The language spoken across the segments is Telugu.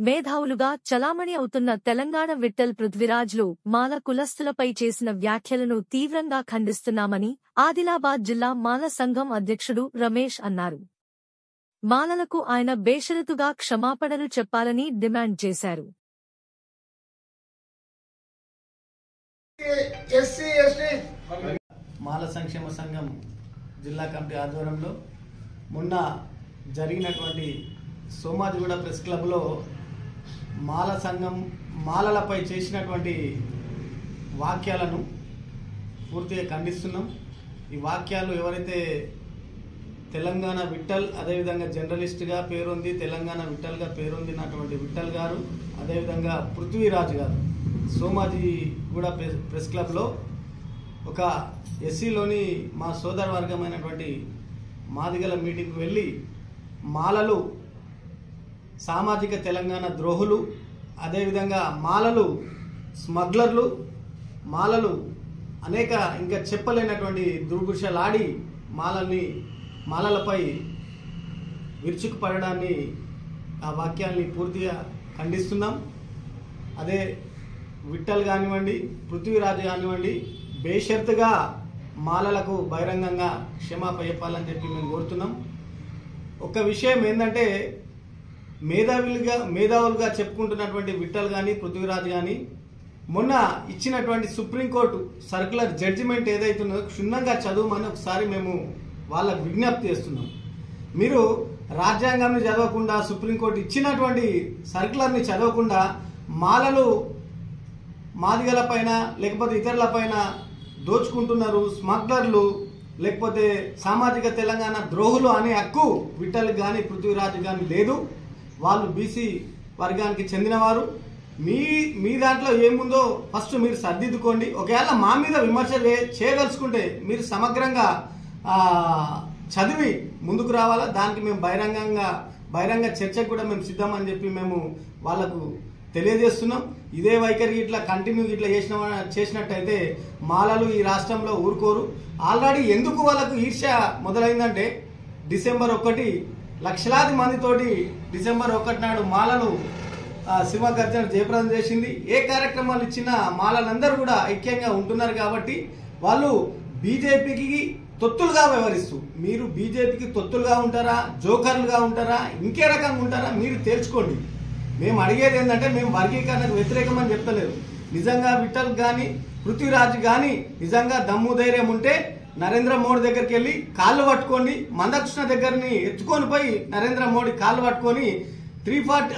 మేధావులుగా చలామణి అవుతున్న తెలంగాణ విఠ్ఠల్ పృథ్వీరాజ్లు మాల కులస్తులపై చేసిన వ్యాఖ్యలను తీవ్రంగా ఖండిస్తున్నామని ఆదిలాబాద్ జిల్లా మాల సంఘం అధ్యక్షుడు రమేష్ అన్నారు. మాలలకు ఆయన బేషరతుగా క్షమాపణలు చెప్పాలని డిమాండ్ చేశారు. మాల సంక్షేమ సంఘం జిల్లా కమిటీ ఆధ్వర్యంలో మొన్న జరిగినటువంటి సోమాజిగూడ ప్రెస్ క్లబ్లో మాల సంఘం మాలలపై చేసినటువంటి వాక్యాలను పూర్తిగా ఖండిస్తున్నాం. ఈ వాక్యాలు ఎవరైతే తెలంగాణ విఠ్ఠల్ అదేవిధంగా జర్నలిస్ట్గా పేరొంది తెలంగాణ విఠ్ఠల్గా పేరొందినటువంటి విఠ్ఠల్ గారు అదేవిధంగా పృథ్వీరాజ్ గారు సోమాజిగూడ ప్రెస్ క్లబ్లో ఒక ఎస్సీలోని మా సోదర వర్గమైనటువంటి మాదిగల మీటింగ్కి వెళ్ళి మాలలు సామాజిక తెలంగాణ ద్రోహులు, అదేవిధంగా మాలలు స్మగ్లర్లు, మాలలు అనేక ఇంకా చెప్పలేనటువంటి దుర్భుషలాడి మాలలపై విరుచుకుపడడాన్ని ఆ వాక్యాల్ని పూర్తిగా ఖండిస్తున్నాం. అదే విఠ్ఠల్ కానివ్వండి పృథ్వీరాజు కానివ్వండి బేషరతుగా మాలలకు బహిరంగంగా క్షమాపణ చెప్పాలని చెప్పి మేము కోరుతున్నాం. ఒక విషయం ఏంటంటే మేధావులుగా చెప్పుకుంటున్నటువంటి విఠ్ఠల్ కానీ పృథ్వీరాజ్ కానీ మొన్న ఇచ్చినటువంటి సుప్రీంకోర్టు సర్క్యులర్ జడ్జిమెంట్ ఏదైతుందో క్షుణ్ణంగా చదవమని ఒకసారి మేము వాళ్ళకు విజ్ఞప్తి చేస్తున్నాం. మీరు రాజ్యాంగాన్ని చదవకుండా సుప్రీంకోర్టు ఇచ్చినటువంటి సర్క్యులర్ని చదవకుండా మాలలు మాదిగల పైన లేకపోతే ఇతరుల పైన దోచుకుంటున్నారు, స్మగ్లర్లు లేకపోతే సామాజిక తెలంగాణ ద్రోహులు అనే హక్కు విఠ్ఠల్ కానీ పృథ్వీరాజ్ కానీ లేదు. వాళ్ళు బీసీ వర్గానికి చెందినవారు. మీ దాంట్లో ఏముందో ఫస్ట్ మీరు సర్దిద్దుకోండి. ఒకవేళ మా మీద విమర్శ చేయదలుచుకుంటే మీరు సమగ్రంగా చదివి ముందుకు రావాలా. దానికి మేము బహిరంగ చర్చకు కూడా మేము సిద్ధమని చెప్పి మేము వాళ్లకు తెలియజేస్తున్నాం. ఇదే వైఖరి ఇట్లా కంటిన్యూ ఇట్లా చేసినట్టయితే మాలలు ఈ రాష్ట్రంలో ఊరుకోరు. ఆల్రెడీ ఎందుకు వాళ్ళకు ఈర్ష్య మొదలైందంటే డిసెంబర్ 1 లక్షలాది మందితోటి డిసెంబర్ 1 నాడు మాలలు సింహగర్జన జయప్రదం చేసింది. ఏ కార్యక్రమాలు ఇచ్చినా మాలలందరూ కూడా ఐక్యంగా ఉంటున్నారు కాబట్టి వాళ్ళు బీజేపీకి తొత్తులుగా వ్యవహరిస్తూ, మీరు బీజేపీకి తొత్తులుగా ఉంటారా, జోకర్లుగా ఉంటారా, ఇంకే రకంగా ఉంటారా మీరు తేల్చుకోండి. మేము అడిగేది ఏంటంటే మేము వర్గీకరణకు వ్యతిరేకమని చెప్తలేదు. నిజంగా విఠ్ఠల్ కానీ పృథ్వీరాజ్ కానీ నిజంగా దమ్ము ధైర్యం ఉంటే నరేంద్ర మోడీ దగ్గరికి వెళ్ళి కాళ్ళు పట్టుకోండి. మందకృష్ణ దగ్గరని ఎత్తుకొని పోయి నరేంద్ర మోడీ కాళ్ళు పట్టుకొని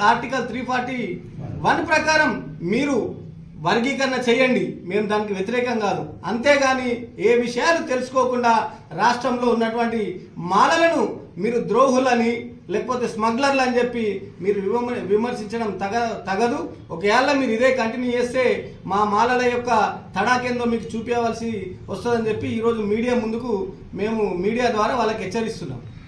ఆర్టికల్ 341 ప్రకారం మీరు వర్గీకరణ చేయండి. మేము దానికి వ్యతిరేకం కాదు. అంతేగాని ఏ విషయాలు తెలుసుకోకుండా రాష్ట్రంలో ఉన్నటువంటి మాలలను మీరు ద్రోహులని లేకపోతే స్మగ్లర్లు అని చెప్పి మీరు విమర్శించడం తగదు. ఒకవేళ మీరు ఇదే కంటిన్యూ చేస్తే మా మాలల యొక్క తడాకేందో మీకు చూపించవలసి వస్తుందని చెప్పి ఈరోజు మీడియా ముందుకు మేము మీడియా ద్వారా వాళ్ళకి హెచ్చరిస్తున్నాం.